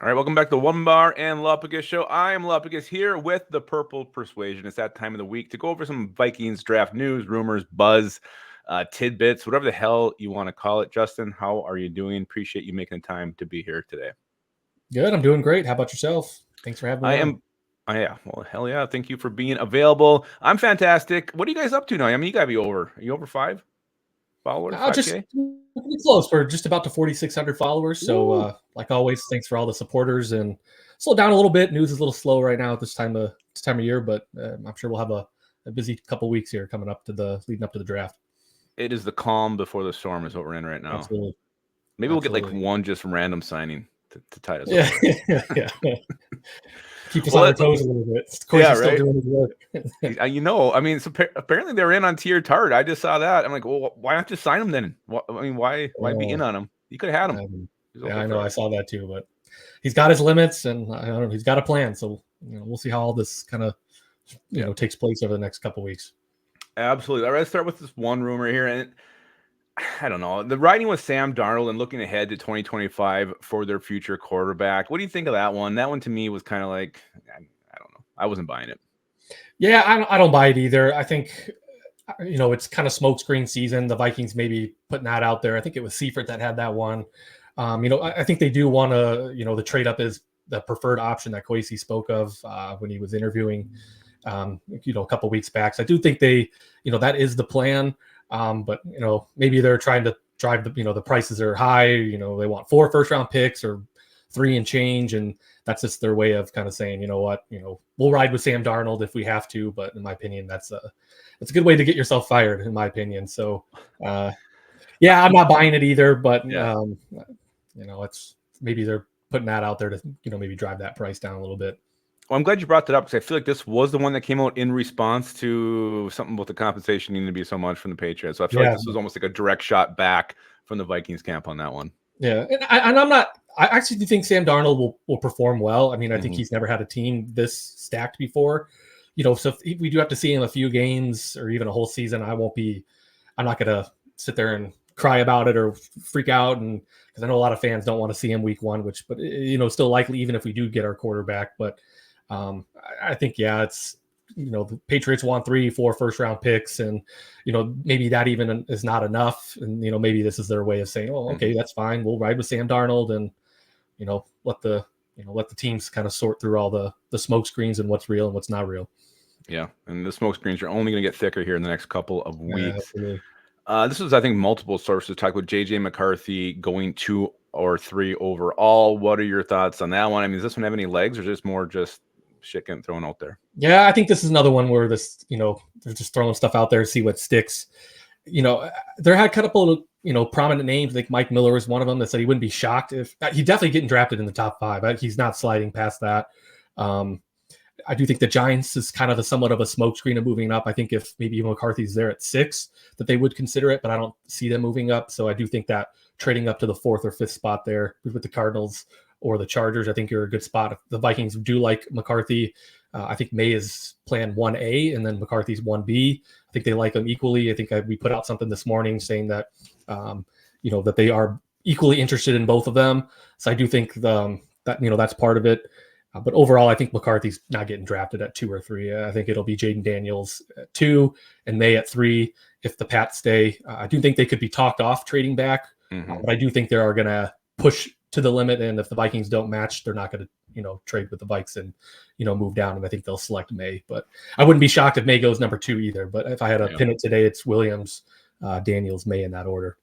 All right, welcome back to the Onebar and Lupagus show. I am Lupagus here with the Purple Persuasion. It's that time of the week to go over some Vikings draft news, rumors, buzz, tidbits, whatever the hell you want to call it. Justin, how are you doing? Appreciate you making the time to be here today. Good. I'm doing great. How about yourself? Thanks for having me on. Yeah. Well, hell yeah. Thank you for being available. I'm fantastic. What are you guys up to now? I mean, you got to be over. Are you over 5 followers? Just 5K? pretty close. We're just about to 4,600 followers. So, like always, thanks for all the supporters. And slow down a little bit. News is a little slow right now at this time of year, but I'm sure we'll have a busy couple weeks here coming up to leading up to the draft. It is the calm before the storm is what we're in right now. Absolutely. Maybe we'll get like one just random signing to tie us over. Yeah. Keep us on our toes a little bit. Of course, he's still doing his work. I mean, so apparently they're in on Tier Tart. I just saw that. I'm like, well, why not just sign him then? Why be in on him? You could have had him. I know. I saw that too, but he's got his limits, and I don't know. He's got a plan, so we'll see how all this kind of takes place over the next couple of weeks. Absolutely. All right, let's start with this one rumor here, and I don't know. The writing with Sam Darnold and looking ahead to 2025 for their future quarterback. What do you think of that one? That one to me was kind of like, I don't know. I wasn't buying it. Yeah, I don't buy it either. I think, it's kind of smokescreen season. The Vikings maybe putting that out there. I think it was Seifert that had that one. I think they do want to, the trade up is the preferred option that Kwesi spoke of when he was interviewing, a couple weeks back. So I do think they, that is the plan. But maybe they're trying to drive the prices are high. They want 4 first-round picks or 3 and change, and that's just their way of kind of saying, we'll ride with Sam Darnold if we have to. But in my opinion, it's a good way to get yourself fired, in my opinion. So, I'm not buying it either. But it's maybe they're putting that out there to maybe drive that price down a little bit. Well, I'm glad you brought that up because I feel like this was the one that came out in response to something about the compensation needing to be so much from the Patriots. So I feel like this was almost like a direct shot back from the Vikings camp on that one. Yeah, and I actually do think Sam Darnold will perform well. I mean, I think he's never had a team this stacked before. So if we do have to see him a few games or even a whole season, I'm not going to sit there and cry about it or freak out, and because I know a lot of fans don't want to see him week 1, but still likely even if we do get our quarterback, but. I think, it's, the Patriots want 3-4 first-round picks, and, maybe that even is not enough. And, maybe this is their way of saying, oh, okay, that's fine. We'll ride with Sam Darnold and, let the teams kind of sort through all the smoke screens and what's real and what's not real. Yeah. And the smoke screens are only going to get thicker here in the next couple of weeks. This was, I think, multiple sources talk about JJ McCarthy going 2 or 3 overall. What are your thoughts on that one? I mean, does this one have any legs, or is this more just shit getting thrown out there? Yeah, I think this is another one where they're just throwing stuff out there to see what sticks. There had a couple of, prominent names. Like Mike Miller was one of them that said he wouldn't be shocked if he's definitely getting drafted in the top 5. He's not sliding past that. I do think the Giants is kind of somewhat of a smokescreen of moving up. I think if maybe McCarthy's there at 6, that they would consider it, but I don't see them moving up. So I do think that trading up to the 4th or 5th spot there with the Cardinals or the Chargers, I think you're a good spot. If the Vikings do like McCarthy, I think May is plan 1A and then McCarthy's 1B. I think they like them equally. I think we put out something this morning saying that, that they are equally interested in both of them. So I do think that, that's part of it. But overall, I think McCarthy's not getting drafted at 2 or 3. I think it'll be Jaden Daniels at 2 and May at 3 if the Pats stay. I do think they could be talked off trading back, but I do think they are going to push to the limit, and if the Vikings don't match, they're not going to trade with the Vikes and move down, and I think they'll select May. But I wouldn't be shocked if May goes number 2 either. But if I had to pin it today, it's Williams, Daniels, May in that order.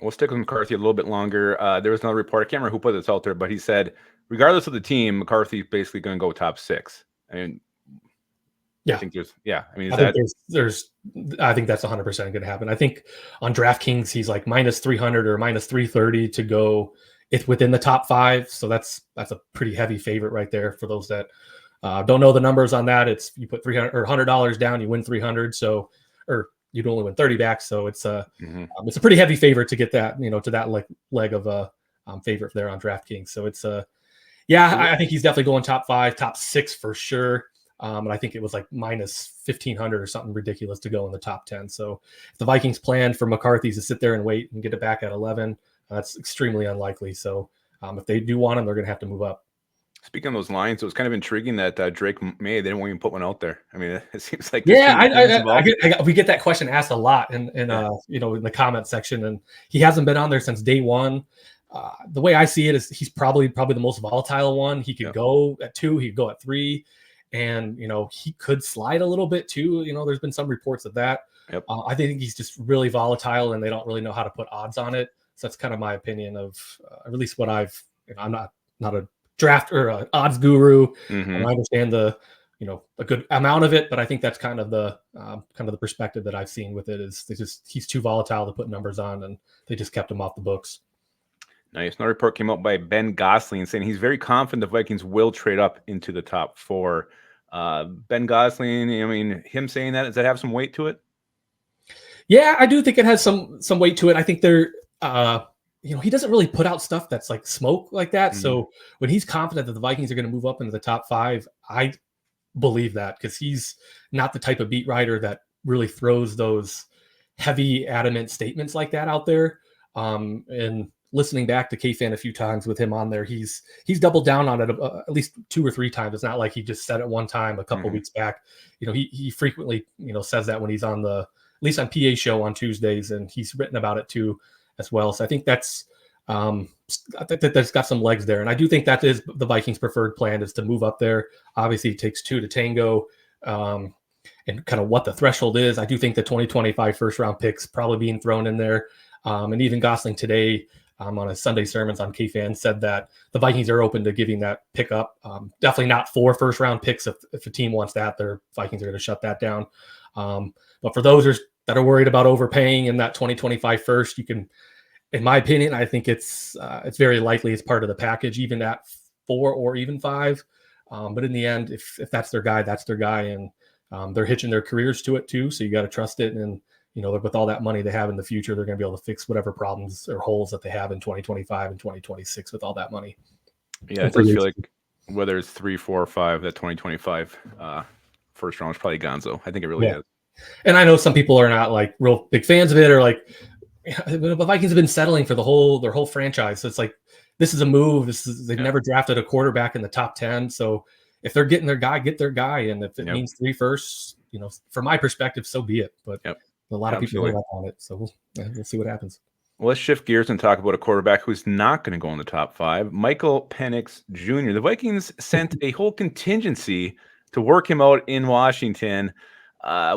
We'll stick with McCarthy a little bit longer. There was another report, I can't remember who put this out there, but he said regardless of the team, McCarthy's basically going to go top 6. I mean, yeah, I think there's I think that's 100% going to happen. I think on DraftKings he's like minus 300 or minus 330 to go. It's within the top 5, so that's a pretty heavy favorite right there for those that don't know the numbers on that. It's you put $300 or $100 down, you win 300. So, or you'd only win 30 back. So it's a pretty heavy favorite to get that to that leg of a favorite there on DraftKings. So it's I think he's definitely going top 5, top 6 for sure. And I think it was like minus 1,500 or something ridiculous to go in the top 10. So if the Vikings plan for McCarthy to sit there and wait and get it back at 11. That's extremely unlikely. So if they do want him, they're going to have to move up. Speaking of those lines, it was kind of intriguing that Drake May, they didn't even put one out there. I mean, it seems like there's Yeah, too many teams involved. we get that question asked a lot in Yeah. you know, in the comment section, and he hasn't been on there since day one. The way I see it is he's probably the most volatile one. He could go at 2, he could go at 3, and you know, he could slide a little bit too. You know, there's been some reports of that. Yep. I think he's just really volatile, and they don't really know how to put odds on it. So that's kind of my opinion of at least what I've. You know, I'm not a draft or an odds guru. Mm-hmm. I understand the, you know, a good amount of it, but I think that's kind of the perspective that I've seen with it is he's too volatile to put numbers on, and they just kept him off the books. Nice. Another report came out by Ben Gosling saying he's very confident the Vikings will trade up into the top 4. Ben Gosling, I mean, him saying that, does that have some weight to it? Yeah, I do think it has some weight to it. I think they're, you know, he doesn't really put out stuff that's like smoke like that. Mm-hmm. So when he's confident that the Vikings are going to move up into the top 5, I believe that, because he's not the type of beat writer that really throws those heavy, adamant statements like that out there. And listening back to K-Fan a few times with him on there, he's doubled down on it at least 2 or 3 times. It's not like he just said it one time a couple weeks back. You know, he frequently, you know, says that when he's on the, at least on PA show on Tuesdays, and he's written about it too as well. So I think that's that's got some legs there. And I do think that is the Vikings' preferred plan, is to move up there. Obviously it takes 2 to tango, and kind of what the threshold is. I do think the 2025 first round picks probably being thrown in there. And even Gosling today, on his Sunday sermons on K-Fan, said that the Vikings are open to giving that pick up. Definitely not 4 first round picks. If a team wants that, their Vikings are going to shut that down. But for those that are worried about overpaying in that 2025 first, you can, in my opinion, I think it's very likely it's part of the package, even at 4 or even 5. But in the end, if that's their guy, that's their guy, and they're hitching their careers to it too. So you got to trust it. And you know, with all that money they have in the future, they're going to be able to fix whatever problems or holes that they have in 2025 and 2026 with all that money. Yeah, I just feel like whether it's 3, 4, or 5, that 2025 first round is probably gonzo. I think it really is. And I know some people are not like real big fans of it, or like, the Vikings have been settling for their whole franchise. So it's like, this is a move. They've never drafted a quarterback in the top 10. So if they're getting their guy, get their guy. And if it means 3 firsts, you know, from my perspective, so be it. But a lot of people are up on it. So we'll see what happens. Well, let's shift gears and talk about a quarterback who's not going to go in the top 5, Michael Penix Jr. The Vikings sent a whole contingency to work him out in Washington.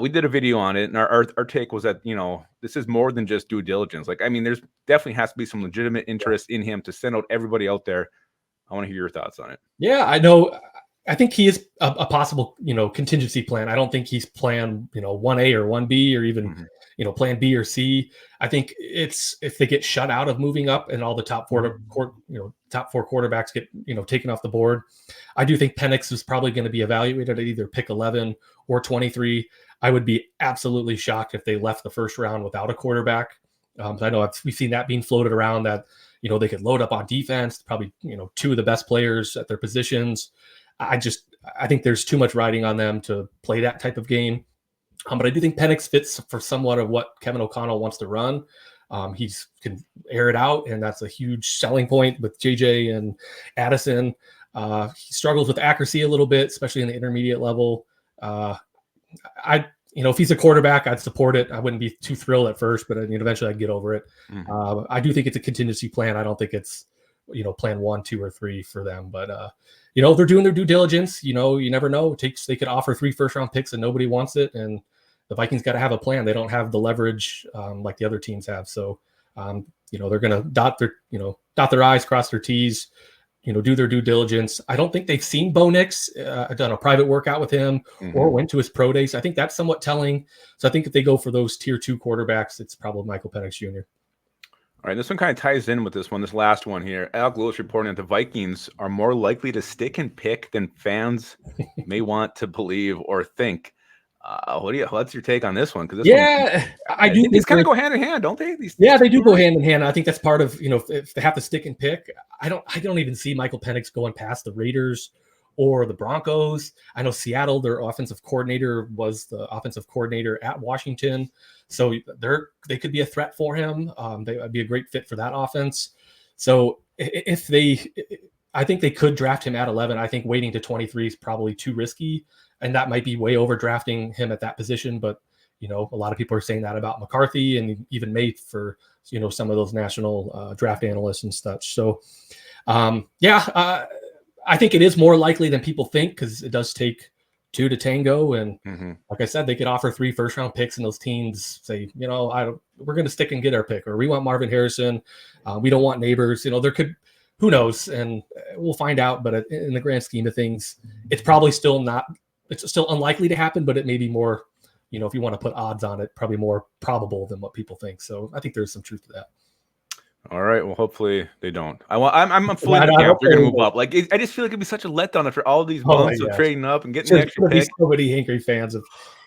We did a video on it, and our take was that, you know, this is more than just due diligence. Like, I mean, there's definitely has to be some legitimate interest in him to send out everybody out there. I want to hear your thoughts on it. Yeah, I know. I think he is a possible, you know, contingency plan. I don't think he's plan, you know, 1A or 1B or even, you know, plan B or C. I think it's if they get shut out of moving up and all the top 4 quarterbacks get, you know, taken off the board. I do think Penix is probably going to be evaluated at either pick 11 or 23. I would be absolutely shocked if they left the first round without a quarterback. I know we've seen that being floated around, that, you know, they could load up on defense, probably, you know, 2 of the best players at their positions. I think there's too much riding on them to play that type of game. But I do think Penix fits for somewhat of what Kevin O'Connell wants to run. He can air it out, and that's a huge selling point with JJ and Addison. He struggles with accuracy a little bit, especially in the intermediate level. You know, if he's a quarterback, I'd support it. I wouldn't be too thrilled at first, but I mean, eventually I'd get over it. I do think it's a contingency plan. I don't think it's, you know, plan 1, 2, or 3 for them. But you know, they're doing their due diligence. You know, you never know. They could offer 3 first round picks and nobody wants it, and the Vikings got to have a plan. They don't have the leverage like the other teams have. So you know, they're going to dot their I's, cross their T's, you know, do their due diligence. I don't think they've seen Bo Nix, done a private workout with him or went to his pro days. I think that's somewhat telling. So I think if they go for those tier 2 quarterbacks, it's probably Michael Penix Jr. All right, this one kind of ties in with this last one here. Alec Lewis reporting that the Vikings are more likely to stick and pick than fans may want to believe or think. What's your take on this one? Because I do. These kind of go hand in hand, don't they? They do go hand in hand. I think that's part of, you know, if they have to stick and pick. I don't even see Michael Penix going past the Raiders or the Broncos. I know Seattle, their offensive coordinator was the offensive coordinator at Washington, so they could be a threat for him. They would be a great fit for that offense. So if they, I think they could draft him at 11. I think waiting to 23 is probably too risky, and that might be way over drafting him at that position. But a lot of people are saying that about McCarthy and even Mate for some of those national draft analysts and such. So, I think it is more likely than people think because it does take two to tango. And like I said, they could offer 3 first-round picks, and those teams say, we're going to stick and get our pick, or we want Marvin Harrison. We don't want Neighbors. There could, who knows? And we'll find out. But in the grand scheme of things, it's probably still unlikely to happen, but it may be more, if you want to put odds on it, probably more probable than what people think. So I think there's some truth to that. All right. Well, hopefully they don't. I'm fully in the camp. They're going to move up. Like I just feel like it'd be such a letdown after all these months of trading up and getting the extra pick. So many angry fans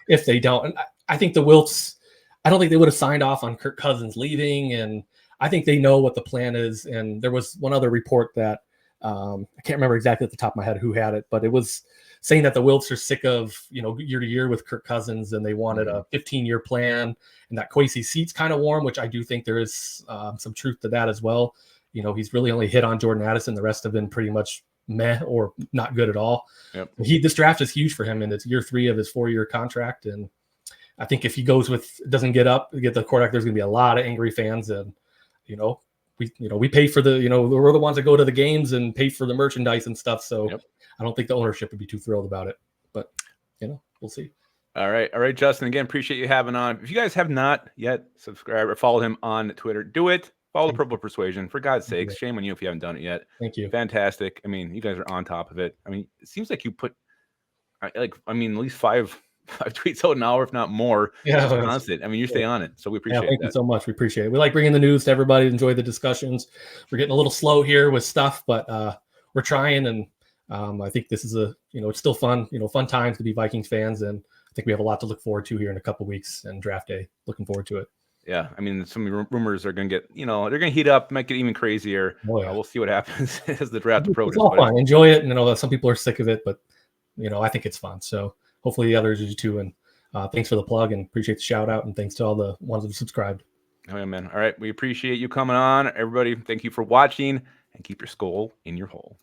if they don't. And I think the Wilts, I don't think they would have signed off on Kirk Cousins leaving, and I think they know what the plan is. And there was one other report that I can't remember exactly at the top of my head who had it, but it was saying that the Wilts are sick of year to year with Kirk Cousins, and they wanted a 15-year plan, and that Kwesi's seat's kind of warm, which I do think there is some truth to that as well. He's really only hit on Jordan Addison. The rest have been pretty much meh or not good at all. Yep. This draft is huge for him, and it's year 3 of his 4-year contract. And I think if he goes doesn't get the quarterback, there's going to be a lot of angry fans. And we pay for we're the ones that go to the games and pay for the merchandise and stuff. So I don't think the ownership would be too thrilled about it, but we'll see. All right, Justin. Again, appreciate you having on. If you guys have not yet subscribed or followed him on Twitter, do it. Follow the Purple Persuasion, for God's sakes. Shame on you if you haven't done it yet. Thank you. Fantastic. I mean, you guys are on top of it. I mean, it seems like you put at least five tweets out an hour, if not more. Yeah, constant. I mean, you stay on it, so we appreciate it. Thank you so much. We appreciate it. We like bringing the news to everybody. Enjoy the discussions. We're getting a little slow here with stuff, but we're trying, and I think this is it's still fun. Fun times to be Vikings fans, and I think we have a lot to look forward to here in a couple weeks and draft day. Looking forward to it. Yeah, I mean, some rumors are going to get, they're going to heat up, make it even crazier. Oh, yeah. We'll see what happens as the draft approaches. It's all fun. Enjoy it. And some people are sick of it, but I think it's fun. So hopefully the others do too. And thanks for the plug, and appreciate the shout out, and thanks to all the ones that have subscribed. Oh yeah, man. All right, we appreciate you coming on, everybody. Thank you for watching, and keep your skull in your hole.